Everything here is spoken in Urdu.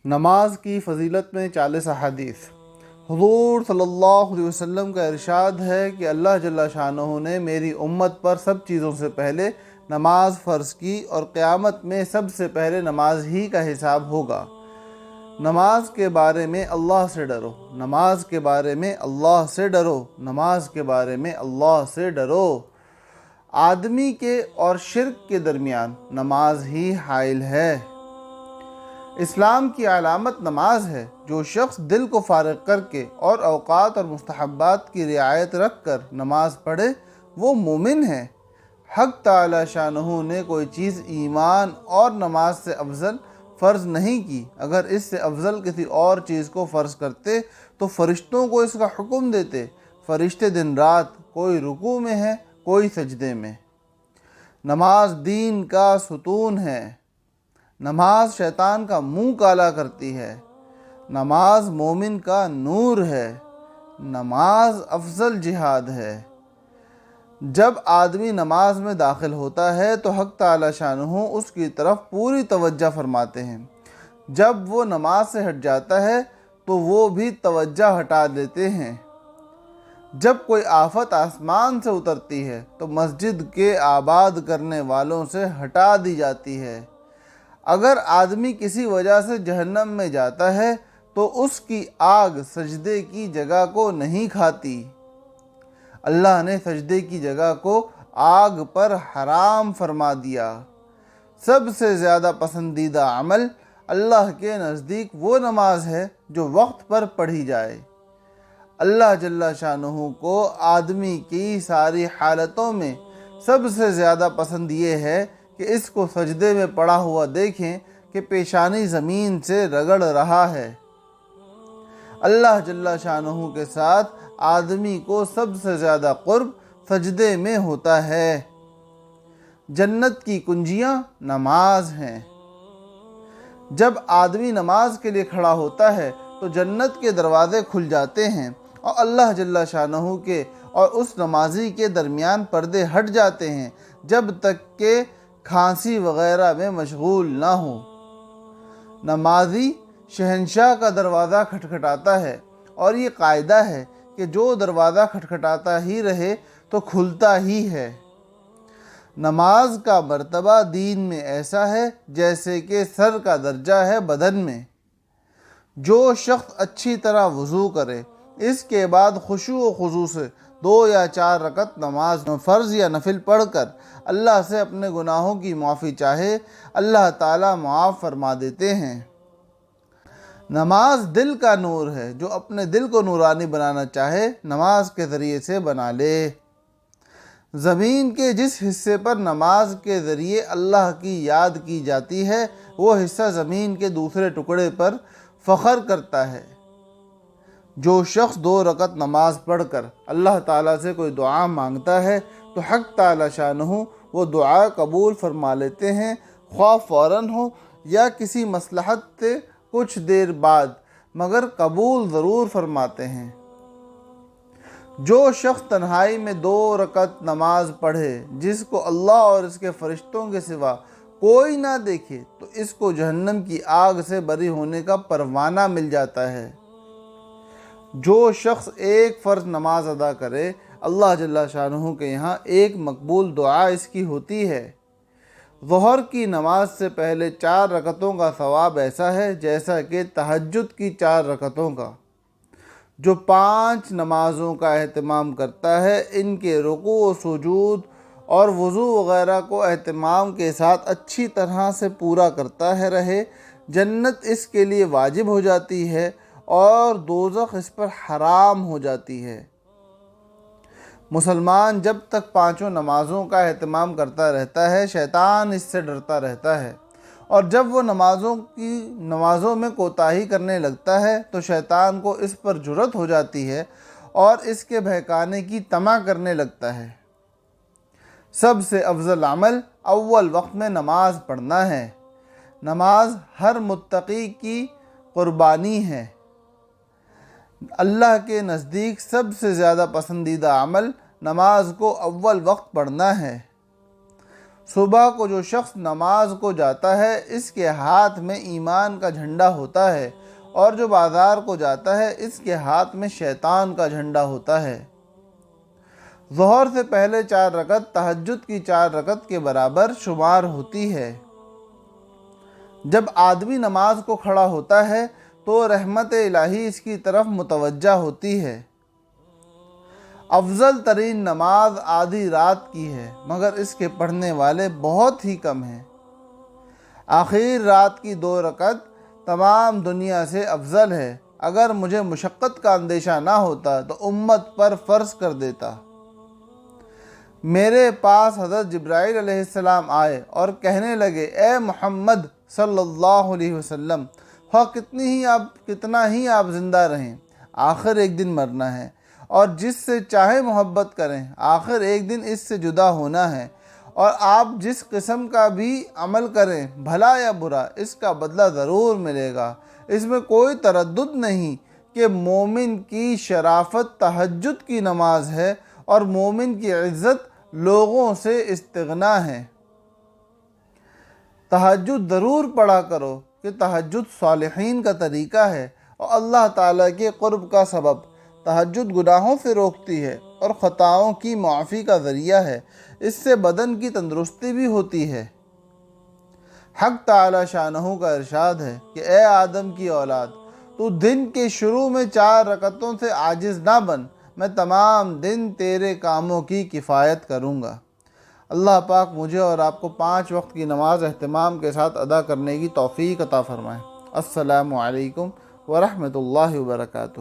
نماز کی فضیلت میں 40 احادیث۔ حضور صلی اللہ علیہ وسلم کا ارشاد ہے کہ اللہ جل شانہ نے میری امت پر سب چیزوں سے پہلے نماز فرض کی اور قیامت میں سب سے پہلے نماز ہی کا حساب ہوگا۔ نماز کے بارے میں اللہ سے ڈرو، نماز کے بارے میں اللہ سے ڈرو، نماز کے بارے میں اللہ سے ڈرو۔ آدمی کے اور شرک کے درمیان نماز ہی حائل ہے۔ اسلام کی علامت نماز ہے۔ جو شخص دل کو فارغ کر کے اور اوقات اور مستحبات کی رعایت رکھ کر نماز پڑھے وہ مومن ہے۔ حق تعالی شانہ نے کوئی چیز ایمان اور نماز سے افضل فرض نہیں کی۔ اگر اس سے افضل کسی اور چیز کو فرض کرتے تو فرشتوں کو اس کا حکم دیتے۔ فرشتے دن رات کوئی رکوع میں ہے، کوئی سجدے میں۔ نماز دین کا ستون ہے۔ نماز شیطان کا منہ کالا کرتی ہے۔ نماز مومن کا نور ہے۔ نماز افضل جہاد ہے۔ جب آدمی نماز میں داخل ہوتا ہے تو حق تعالی شانہ اس کی طرف پوری توجہ فرماتے ہیں۔ جب وہ نماز سے ہٹ جاتا ہے تو وہ بھی توجہ ہٹا دیتے ہیں۔ جب کوئی آفت آسمان سے اترتی ہے تو مسجد کے آباد کرنے والوں سے ہٹا دی جاتی ہے۔ اگر آدمی کسی وجہ سے جہنم میں جاتا ہے تو اس کی آگ سجدے کی جگہ کو نہیں کھاتی۔ اللہ نے سجدے کی جگہ کو آگ پر حرام فرما دیا۔ سب سے زیادہ پسندیدہ عمل اللہ کے نزدیک وہ نماز ہے جو وقت پر پڑھی جائے۔ اللہ جل شانہ کو آدمی کی ساری حالتوں میں سب سے زیادہ پسند یہ ہے کہ اس کو سجدے میں پڑا ہوا دیکھیں کہ پیشانی زمین سے رگڑ رہا ہے۔ اللہ جل شانہ کے ساتھ آدمی کو سب سے زیادہ قرب سجدے میں ہوتا ہے۔ جنت کی کنجیاں نماز ہیں۔ جب آدمی نماز کے لیے کھڑا ہوتا ہے تو جنت کے دروازے کھل جاتے ہیں اور اللہ جل شانہ کے اور اس نمازی کے درمیان پردے ہٹ جاتے ہیں جب تک کہ کھانسی وغیرہ میں مشغول نہ ہو۔ نمازی شہنشاہ کا دروازہ کھٹکھٹاتا ہے اور یہ قاعدہ ہے کہ جو دروازہ کھٹکھٹاتا ہی رہے تو کھلتا ہی ہے۔ نماز کا مرتبہ دین میں ایسا ہے جیسے کہ سر کا درجہ ہے بدن میں۔ جو شخص اچھی طرح وضو کرے اس کے بعد خشوع و خضوع سے 2 یا 4 رکعت نماز فرض یا نفل پڑھ کر اللہ سے اپنے گناہوں کی معافی چاہے، اللہ تعالیٰ معاف فرما دیتے ہیں۔ نماز دل کا نور ہے۔ جو اپنے دل کو نورانی بنانا چاہے نماز کے ذریعے سے بنا لے۔ زمین کے جس حصے پر نماز کے ذریعے اللہ کی یاد کی جاتی ہے وہ حصہ زمین کے دوسرے ٹکڑے پر فخر کرتا ہے۔ جو شخص 2 رکعت نماز پڑھ کر اللہ تعالیٰ سے کوئی دعا مانگتا ہے تو حق تعالی شانہ وہ دعا قبول فرما لیتے ہیں، خواہ فوراً ہو یا کسی مصلحت سے کچھ دیر بعد، مگر قبول ضرور فرماتے ہیں۔ جو شخص تنہائی میں 2 رکعت نماز پڑھے جس کو اللہ اور اس کے فرشتوں کے سوا کوئی نہ دیکھے تو اس کو جہنم کی آگ سے بری ہونے کا پروانہ مل جاتا ہے۔ جو شخص ایک فرض نماز ادا کرے اللہ جل شانہ کے یہاں ایک مقبول دعا اس کی ہوتی ہے۔ ظہر کی نماز سے پہلے 4 رکعتوں کا ثواب ایسا ہے جیسا کہ تہجد کی 4 رکعتوں کا۔ جو 5 نمازوں کا اہتمام کرتا ہے ان کے رکوع و سجود اور وضو وغیرہ کو اہتمام کے ساتھ اچھی طرح سے پورا کرتا ہے رہے، جنت اس کے لیے واجب ہو جاتی ہے اور دوزخ اس پر حرام ہو جاتی ہے۔ مسلمان جب تک 5 نمازوں کا اہتمام کرتا رہتا ہے شیطان اس سے ڈرتا رہتا ہے، اور جب وہ نمازوں میں کوتاہی کرنے لگتا ہے تو شیطان کو اس پر جرأت ہو جاتی ہے اور اس کے بہکانے کی طمع کرنے لگتا ہے۔ سب سے افضل عمل اول وقت میں نماز پڑھنا ہے۔ نماز ہر متقی کی قربانی ہے۔ اللہ کے نزدیک سب سے زیادہ پسندیدہ عمل نماز کو اول وقت پڑھنا ہے۔ صبح کو جو شخص نماز کو جاتا ہے اس کے ہاتھ میں ایمان کا جھنڈا ہوتا ہے، اور جو بازار کو جاتا ہے اس کے ہاتھ میں شیطان کا جھنڈا ہوتا ہے۔ ظہر سے پہلے 4 رکعت تہجد کی 4 رکعت کے برابر شمار ہوتی ہے۔ جب آدمی نماز کو کھڑا ہوتا ہے تو رحمت الہی اس کی طرف متوجہ ہوتی ہے۔ افضل ترین نماز آدھی رات کی ہے، مگر اس کے پڑھنے والے بہت ہی کم ہیں۔ آخر رات کی 2 رکعت تمام دنیا سے افضل ہے۔ اگر مجھے مشقت کا اندیشہ نہ ہوتا تو امت پر فرض کر دیتا۔ میرے پاس حضرت جبرائیل علیہ السلام آئے اور کہنے لگے، اے محمد صلی اللہ علیہ وسلم، کتنا ہی آپ زندہ رہیں، آخر ایک دن مرنا ہے، اور جس سے چاہے محبت کریں، آخر ایک دن اس سے جدا ہونا ہے، اور آپ جس قسم کا بھی عمل کریں، بھلا یا برا، اس کا بدلہ ضرور ملے گا۔ اس میں کوئی تردد نہیں کہ مومن کی شرافت تہجد کی نماز ہے، اور مومن کی عزت لوگوں سے استغنا ہے۔ تہجد ضرور پڑھا کرو کہ تہجد صالحین کا طریقہ ہے اور اللہ تعالیٰ کے قرب کا سبب۔ تہجد گناہوں سے روکتی ہے اور خطاؤں کی معافی کا ذریعہ ہے۔ اس سے بدن کی تندرستی بھی ہوتی ہے۔ حق تعالی شانہ کا ارشاد ہے کہ اے آدم کی اولاد، تو دن کے شروع میں 4 رکعتوں سے عاجز نہ بن، میں تمام دن تیرے کاموں کی کفایت کروں گا۔ اللہ پاک مجھے اور آپ کو 5 وقت کی نماز اہتمام کے ساتھ ادا کرنے کی توفیق عطا فرمائے۔ السلام علیکم ورحمۃ اللہ وبرکاتہ۔